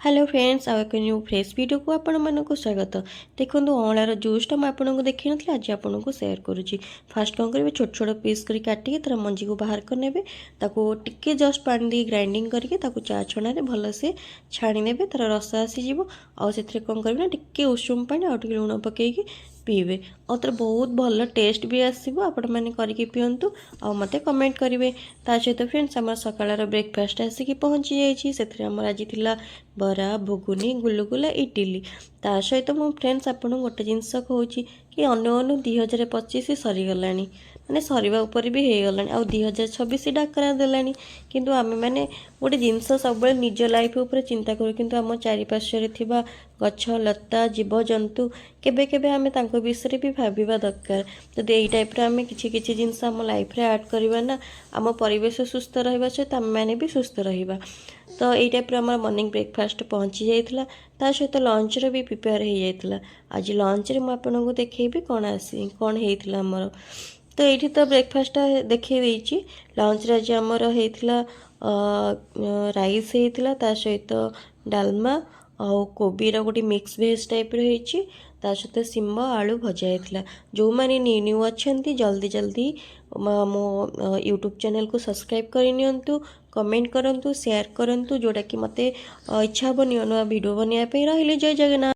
Hello friends आउ एक new fresh video को आपण मानक स्वागत। देखो अँलार जूसटा मुझे देखी नी आज आपको सेयार करुँची। फास्ट कौन करेंगे छोट छोट पीस कर काटिके तार मंजी को बाहर करने टिके जस्ट पानी दी ग्राइंडिंग करके चा छना भलसे छाणीने तार रस आसीज आउ कौन करेंगे टिके उषुम पानी आउ लुण पकईकि पीबे और तार बहुत भल टेस्ट भी आसो आपण मैंने करके पिंतु आ मत कमेंट करेंगे। ता सहित फ्रेंड्स आम सकाळ ब्रेकफास्ट आसिक पहुँची जाइए। आज था बरा भुगुनी गुलुगुला इडली ता सहित मु फ्रेंड्स आपन गोटे जिनस कहूँ कि अनु अनु 2025 सरीगला माने सरीबा उपर भी हो गला आ 2026 डाकरा देलानी किंतु आमे माने गोटे जिनस सब निज लाइफ उपर चिंता करूँ किंतु आम चारिपार्श्व थिबा गछ लता जीवजंतु केबे केबे आमे तांको विषय भी भाबिबा दरकार। जदि एई टाइप रे आमे किछि किछि जिनस आम लाइफ रे ऐड करबा ना आम परिवेश सुस्थ रहिबा सहित आमे माने भी सुस्थ रहिबा। तो यही टाइप आम मॉर्निंग ब्रेकफास्ट पहुँची जाइए ता सहित लंच रे भी प्रिपेयर हो जाता। आज लंच रे मुझे देखी कौन आसी कौन होता आमर। तो ये तो ब्रेकफास्ट देखी देती लंच रे आज आमर होता राइस होता ता सहित डालमा आउ कोबीर गोटे मिक्स भेज टाइप रही सहित सिम आलू भजा होता। जो मैंने न्यू अच्छा जल्दी जल्दी मो यूट्यूब चैनल को सब्सक्राइब करनी कमेंट करंतु शेयर करंतु जोटा कि मते इच्छा हो नुआ नुआ वीडियो बनवाई रही। जय जगन्नाथ।